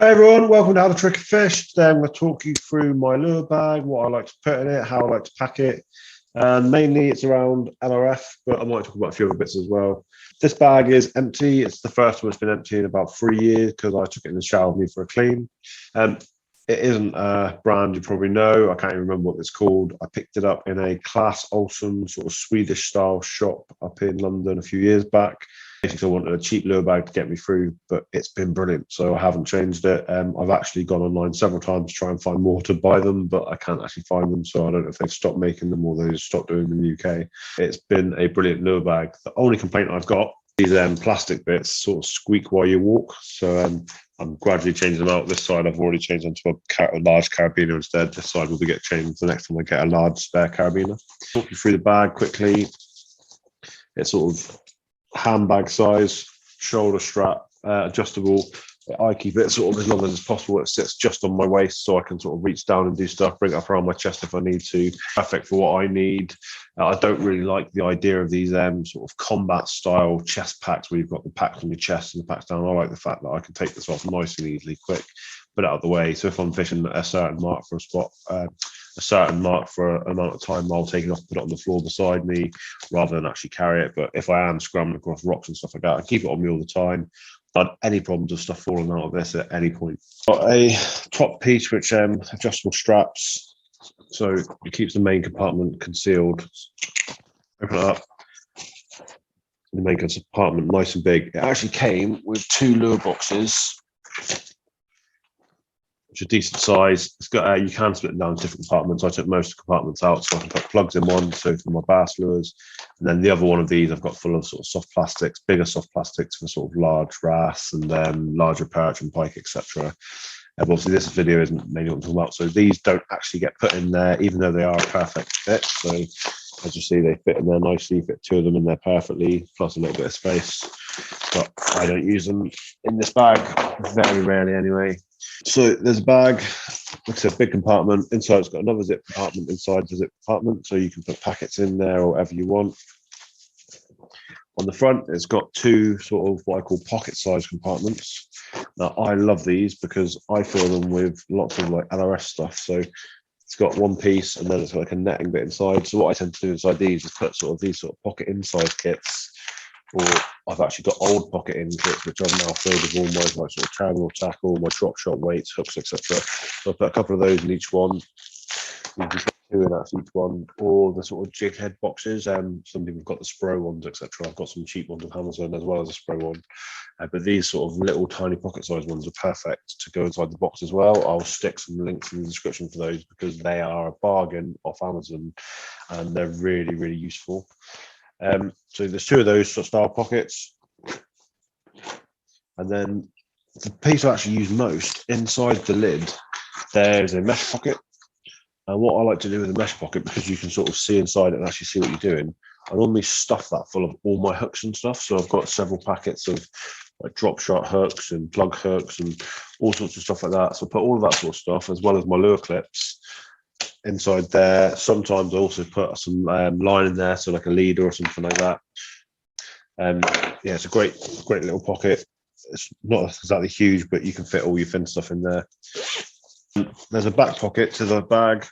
Hey everyone, welcome to How to Trick a Fish. Today I'm going to talk you through my lure bag, what I like to put in it, how I like to pack it. And mainly it's around LRF, but I might talk about a few other bits as well. This bag is empty. It's the first one that's been empty in about 3 years because I took it in the shower with me for a clean. It isn't a brand you probably know. I can't even remember what it's called. I picked it up in a Class Olsson sort of Swedish style shop up in London a few years back. Basically, I wanted a cheap lure bag to get me through, but it's been brilliant, so I haven't changed it. I've actually gone online several times to try and find more to buy them, but I can't actually find them, so I don't know if they've stopped making them or they just stopped doing them in the UK. It's been a brilliant lure bag. The only complaint I've got, these plastic bits sort of squeak while you walk, so I'm gradually changing them out. This side I've already changed onto a large carabiner instead. This side will be get changed the next time I get a large spare carabiner. Talk you through the bag quickly. It's sort of handbag size, shoulder strap, adjustable. I keep it sort of as long as possible. It sits just on my waist so I can sort of reach down and do stuff, bring it up around my chest if I need to. Perfect for what I need. I don't really like the idea of these sort of combat style chest packs where you've got the packs on your chest and the packs down. I like the fact that I can take this off nice and easily, quick, put it out of the way. So if I'm fishing a certain mark for a spot, a certain mark for an amount of time, I'll take it off, put it on the floor beside me rather than actually carry it. But if I am scrambling across rocks and stuff like that, I keep it on me all the time. Not any problems of stuff falling out of this at any point. Got a top piece which adjustable straps, so it keeps the main compartment concealed. Open it up. The main compartment nice and big. It actually came with 2 lure boxes, which are decent size. It's got you can split it down into different compartments. I took most of the compartments out so I can put plugs in one, so for my bass lures, and then the other one of these I've got full of sort of soft plastics, bigger soft plastics for sort of large wrasse and then larger perch and pike, etc. Obviously this video isn't mainly what I'm talking about, so these don't actually get put in there even though they are a perfect fit. So as you see, they fit in there nicely, fit 2 of them in there perfectly, plus a little bit of space. But I don't use them in this bag, very rarely anyway. So there's a bag, like I said, big compartment. Inside it's got another zip compartment inside the zip compartment, so you can put packets in there or whatever you want. On the front, it's got 2 sort of what I call pocket-sized compartments. Now, I love these because I fill them with lots of like LRF stuff. So it's got one piece and then it's got like a netting bit inside. So what I tend to do inside these is put sort of these sort of pocket inside kits, or I've actually got old pocket in kits which I've now filled with all my like sort of terminal tackle, my drop shot weights, hooks, etc. So I put a couple of those in each one. You can put 2 in that's each one, or the sort of Jighead boxes. Some people have got the Spro ones, etc. I've got some cheap ones on Amazon as well as a Spro one. But these sort of little tiny pocket-sized ones are perfect to go inside the box as well. I'll stick some links in the description for those because they are a bargain off Amazon and they're really, really useful. So there's 2 of those sort of style pockets. And then the piece I actually use most, inside the lid, there's a mesh pocket. And what I like to do with a mesh pocket, because you can sort of see inside it and actually see what you're doing, I normally stuff that full of all my hooks and stuff. So I've got several packets of like drop shot hooks and plug hooks and all sorts of stuff like that. So I put all of that sort of stuff as well as my lure clips inside there. Sometimes I also put some line in there, so like a leader or something like that. Yeah, it's a great little pocket. It's not exactly huge, but you can fit all your fin stuff in there. There's a back pocket to the bag,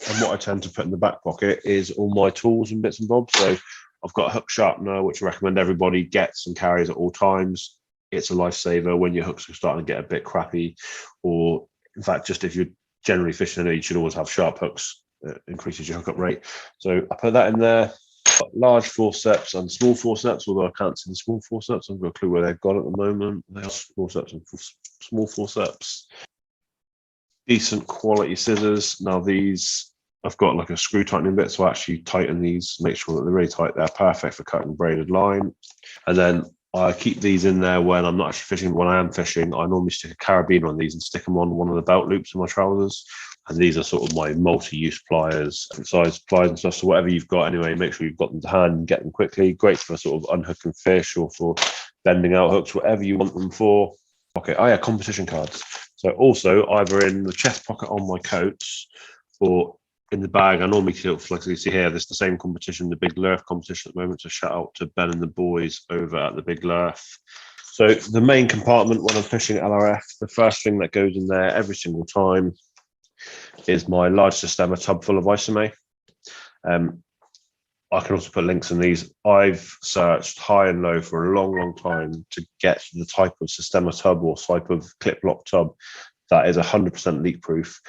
and what I tend to put in the back pocket is all my tools and bits and bobs. So I've got a hook sharpener, which I recommend everybody gets and carries at all times. It's a lifesaver when your hooks are starting to get a bit crappy, or in fact, just if you're generally fishing it, you should always have sharp hooks. It increases your hookup rate. So I put that in there. Got large forceps and small forceps, although I can't see the small forceps. I've got a clue where they've got at the moment. They are forceps and small forceps. Decent quality scissors. Now these, I've got like a screw tightening bit, so I actually tighten these, make sure that they're really tight. They're perfect for cutting braided line. And then I keep these in there when I'm not actually fishing. When I am fishing, I normally stick a carabiner on these and stick them on one of the belt loops of my trousers. And these are sort of my multi-use pliers, different size pliers and stuff. So whatever you've got anyway, make sure you've got them to hand and get them quickly. Great for sort of unhooking fish or for bending out hooks, whatever you want them for. Okay, oh yeah, competition cards. So also either in the chest pocket on my coats or in the bag. I normally tilt, like you see here, this is the same competition, the Big Lurf competition at the moment. So shout out to Ben and the boys over at the Big Lurf. So the main compartment when I'm fishing LRF, the first thing that goes in there every single time is my large Systema tub full of Isome. I can also put links in these. I've searched high and low for a long, long time to get the type of Systema tub or type of clip lock tub that is 100% leak proof.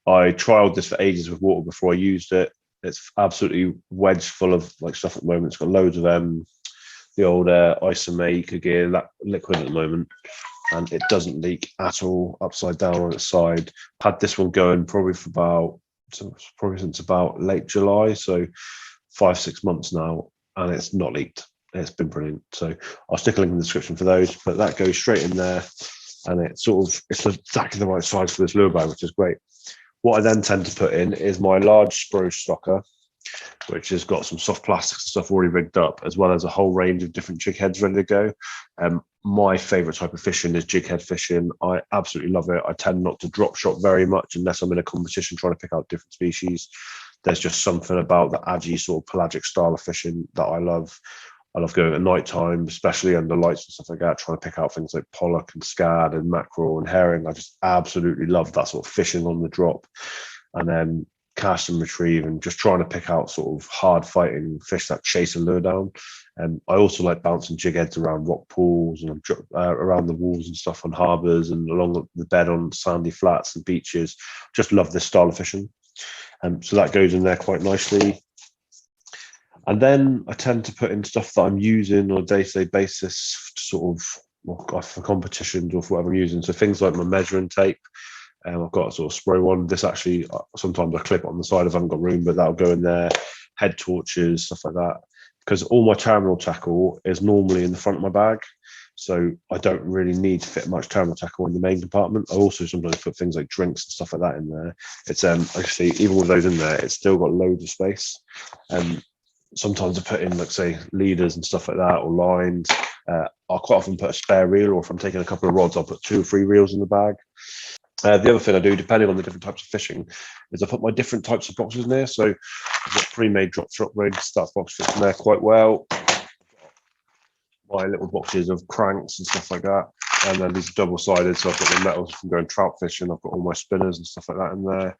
I trialed this for ages with water before I used it. It's absolutely wedged full of like stuff at the moment. It's got loads of the old Isome Eco Gear liquid at the moment, and it doesn't leak at all upside down on its side. Had this one going probably since about late July, so 5-6 months now, and it's not leaked. It's been brilliant. So I'll stick a link in the description for those, but that goes straight in there, and it's exactly the right size for this lure bag, which is great. What I then tend to put in is my large Storage stocker, which has got some soft plastics and stuff already rigged up, as well as a whole range of different jig heads ready to go. My favorite type of fishing is jig head fishing. I absolutely love it. I tend not to drop shot very much unless I'm in a competition trying to pick out different species. There's just something about the aggy sort of pelagic style of fishing that I love. I love going at night time, especially under lights and stuff like that, trying to pick out things like pollock and scad and mackerel and herring. I just absolutely love that sort of fishing on the drop, and then cast and retrieve and just trying to pick out sort of hard fighting fish that chase a lure down. And I also like bouncing jig heads around rock pools and around the walls and stuff on harbours and along the bed on sandy flats and beaches. Just love this style of fishing. So that goes in there quite nicely. And then I tend to put in stuff that I'm using on a day-to-day basis to sort of for competitions or for whatever I'm using. So things like my measuring tape. I've got a sort of spray one. This actually, sometimes I clip it on the side if I haven't got room, but that'll go in there. Head torches, stuff like that. Because all my terminal tackle is normally in the front of my bag. So I don't really need to fit much terminal tackle in the main compartment. I also sometimes put things like drinks and stuff like that in there. It's actually, even with those in there, it's still got loads of space. Sometimes I put in, like, say, leaders and stuff like that, or lines. I'll quite often put a spare reel, or if I'm taking a couple of rods, I'll put 2 or 3 reels in the bag. The other thing I do, depending on the different types of fishing, is I put my different types of boxes in there. So I've got pre-made drop shot rigs. That box fits in there quite well. My little boxes of cranks and stuff like that. And then these are double-sided, so I've got the metals from going trout fishing. I've got all my spinners and stuff like that in there.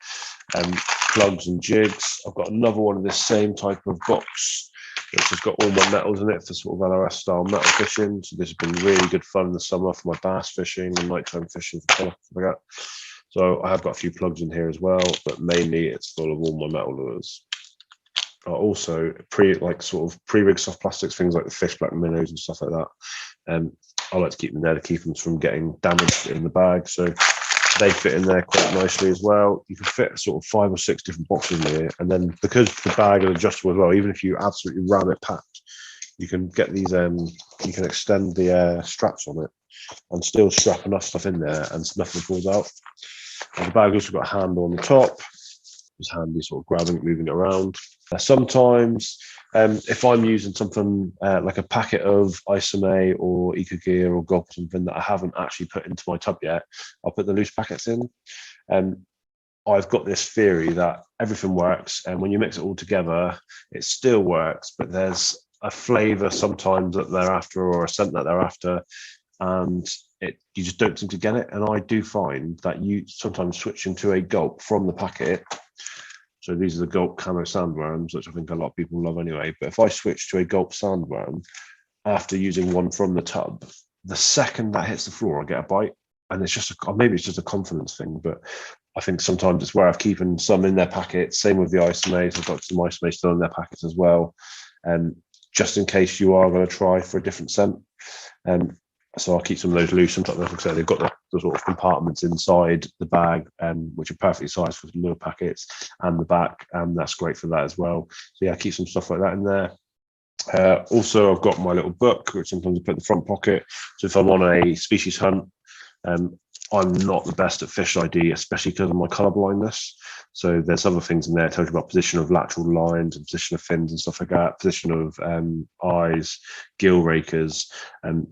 Plugs and jigs. I've got another one of this same type of box, which has got all my metals in it for sort of LRF style metal fishing. So this has been really good fun in the summer for my bass fishing and nighttime fishing for stuff like that. So I have got a few plugs in here as well, but mainly it's full of all my metal lures. Also pre-rigged soft plastics, things like the fish black minnows and stuff like that. I like to keep them there to keep them from getting damaged in the bag. So they fit in there quite nicely as well. You can fit sort of 5 or 6 different boxes in here. And then because the bag is adjustable as well, even if you absolutely ram it packed, you can get these, you can extend the straps on it and still strap enough stuff in there and nothing falls out. And the bag also got a handle on the top. It's handy sort of grabbing it, moving it around. Sometimes if I'm using something like a packet of Isome or Eco Gear or Gulp or something that I haven't actually put into my tub yet, I'll put the loose packets in. I've got this theory that everything works, and when you mix it all together, it still works, but there's a flavour sometimes that they're after, or a scent that they're after, and you just don't seem to get it. And I do find that you sometimes switching to a Gulp from the packet. So these are the Gulp camo sandworms, which I think a lot of people love anyway. But if I switch to a Gulp sandworm after using one from the tub, the second that hits the floor, I get a bite. And it's just, maybe it's just a confidence thing, but I think sometimes it's where I've keeping some in their packets. Same with the Isome. I've got some Isome still in their packets as well. Just in case you are going to try for a different scent. So I'll keep some of those loose. Sometimes, like I said, they've got the sort of compartments inside the bag, which are perfectly sized for the little packets, and the back, and that's great for that as well. So yeah, keep some stuff like that in there. Also, I've got my little book, which sometimes I put in the front pocket. So if I'm on a species hunt, I'm not the best at fish ID, especially because of my colour blindness. So there's other things in there. It tells you about position of lateral lines and position of fins and stuff like that, position of eyes, gill rakers.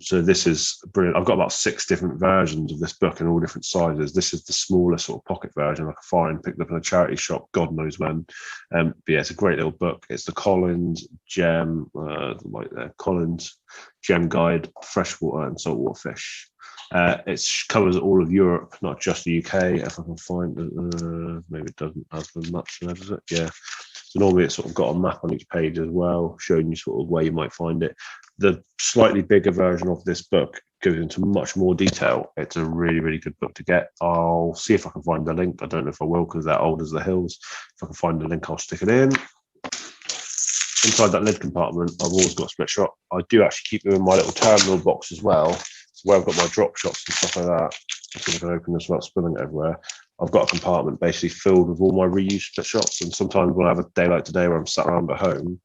So this is brilliant. I've got about 6 different versions of this book in all different sizes. This is the smallest sort of pocket version I could find, picked up in a charity shop, God knows when. But yeah, it's a great little book. It's the Collins Gem, Collins Gem Guide, Freshwater and Saltwater Fish. It covers all of Europe, not just the UK. If I can find it, maybe it doesn't have as much there, does it? Yeah. So normally it's sort of got a map on each page as well, showing you sort of where you might find it. The slightly bigger version of this book goes into much more detail. It's a really, really good book to get. I'll see if I can find the link. I don't know if I will because they're old as the hills. If I can find the link, I'll stick it in. Inside that lid compartment, I've always got a split shot. I do actually keep them in my little terminal box as well. Where I've got my drop shots and stuff like that. I'm going to open this without spilling it everywhere. I've got a compartment basically filled with all my reused split shots. And sometimes when I have a day like today where I'm sat around at home,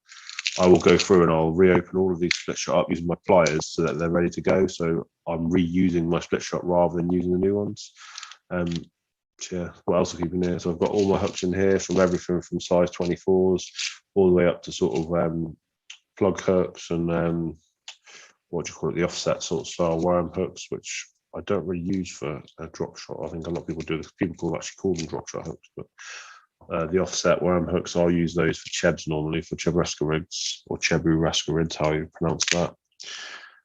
I will go through and I'll reopen all of these split shot up using my pliers so that they're ready to go. So I'm reusing my split shot rather than using the new ones. So yeah, what else I keep in here? So I've got all my hooks in here from everything from size 24s all the way up to sort of plug hooks and what do you call it, the offset sort of style worm hooks, which I don't really use for a drop shot. I think a lot of people do this. People actually call them drop shot hooks, but the offset worm hooks, I'll use those for chebs normally, for chebresca rigs, or chebu resca rigs, how you pronounce that.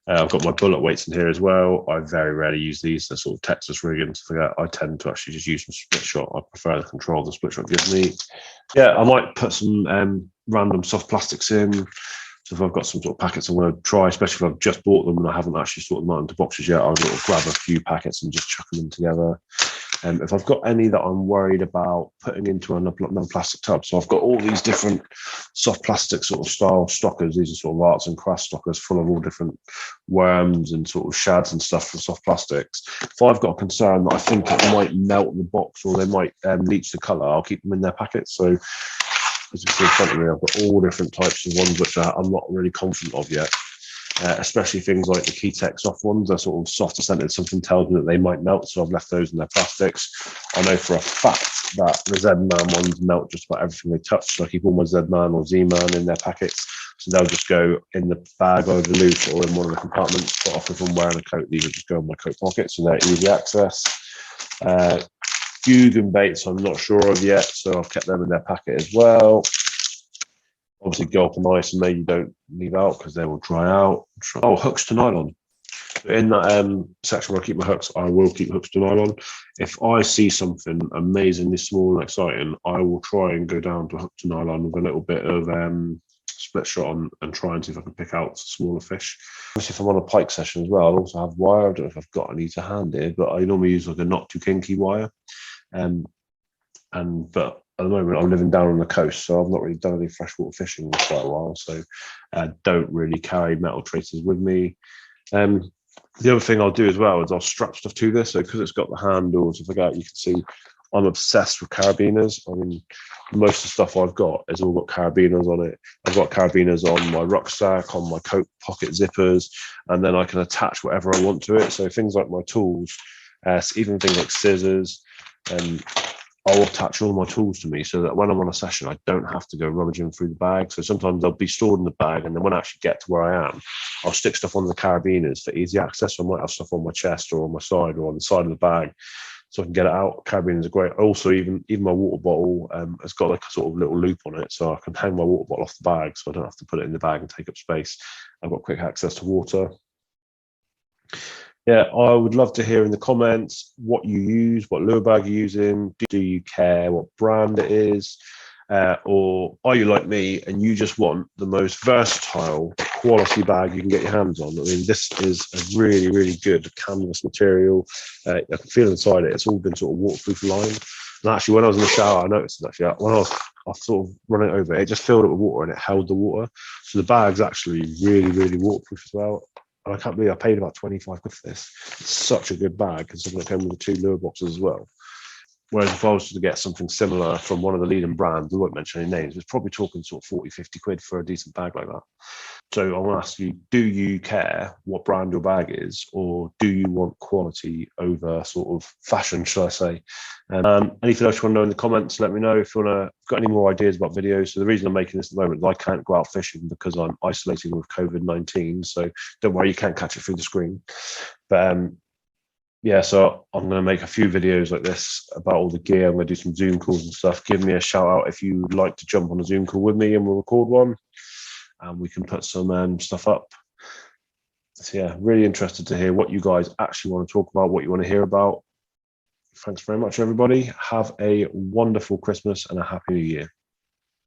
I've got my bullet weights in here as well. I very rarely use these. They're sort of Texas rigging and stuff like that. I tend to actually just use some split shot. I prefer the control the split shot gives me. Yeah, I might put some random soft plastics in. So if I've got some sort of packets I want to try, especially if I've just bought them and I haven't actually sorted them out into boxes yet, I'll sort of grab a few packets and just chuck them together. If I've got any that I'm worried about putting into another plastic tub, so I've got all these different soft plastic sort of style stockers. These are sort of arts and crafts stockers full of all different worms and sort of shads and stuff for soft plastics. If I've got a concern that I think it might melt in the box or they might leach the colour, I'll keep them in their packets. So as you see in front of me, I've got all different types of ones which I'm not really confident of yet. Especially things like the Keytech soft ones, they're sort of softer scented. Something tells me that they might melt, so I've left those in their plastics. I know for a fact that the Z-Man ones melt just about everything they touch, so I keep all my Z-Man or Z-Man in their packets, so they'll just go in the bag over loose or in one of the compartments. But off if I'm wearing a coat, these will just go in my coat pockets, and they're easy access. Guggen baits I'm not sure of yet, so I've kept them in their packet as well. Obviously, gulp and Isome you don't leave out because they will dry out. Oh, hooks to nylon. In that section where I keep my hooks, I will keep hooks to nylon. If I see something amazingly small and exciting, I will try and go down to hook to nylon with a little bit of split shot on and try and see if I can pick out smaller fish. Obviously, if I'm on a pike session as well, I'll also have wire. I don't know if I've got any to hand here, but I normally use like a not too kinky wire. But at the moment, I'm living down on the coast, so I've not really done any freshwater fishing in quite a while. So don't really carry metal tracers with me. The other thing I'll do as well is I'll strap stuff to this. So because it's got the handles, stuff like that, you can see I'm obsessed with carabiners. I mean, most of the stuff I've got has all got carabiners on it. I've got carabiners on my rucksack, on my coat pocket zippers, and then I can attach whatever I want to it. So things like my tools, even things like scissors, I'll attach all my tools to me so that when I'm on a session, I don't have to go rummaging through the bag. So sometimes they'll be stored in the bag, and then when I actually get to where I am, I'll stick stuff on the carabiners for easy access. So I might have stuff on my chest or on my side or on the side of the bag, so I can get it out. Carabiners are great. Also, even my water bottle has got like a sort of little loop on it, so I can hang my water bottle off the bag, so I don't have to put it in the bag and take up space. I've got quick access to water. Yeah, I would love to hear in the comments what you use, what lure bag you're using. Do you care what brand it is? Or are you like me and you just want the most versatile quality bag you can get your hands on? I mean, this is a really, really good canvas material. I can feel inside it. It's all been sort of waterproof lined. And actually, when I was in the shower, I noticed that actually when I was sort of running over it, it just filled up with water and it held the water. So the bag's actually really, really waterproof as well. And I can't believe I paid about 25 quid for this. It's such a good bag, considering it came with the 2 lure boxes as well. Whereas if I was to get something similar from one of the leading brands, I won't mention any names, it's probably talking sort of 40, 50 quid for a decent bag like that. So I want to ask you, do you care what brand your bag is, or do you want quality over sort of fashion, shall I say? Anything else you want to know in the comments, let me know. If you want to, got any more ideas about videos. So the reason I'm making this at the moment is I can't go out fishing because I'm isolating with COVID-19. So don't worry, you can't catch it through the screen. But yeah, so I'm going to make a few videos like this about all the gear. I'm going to do some Zoom calls and stuff. Give me a shout out if you would like to jump on a Zoom call with me and we'll record one. And we can put some stuff up. So yeah, really interested to hear what you guys actually want to talk about, what you want to hear about. Thanks very much, everybody. Have a wonderful Christmas and a happy New Year.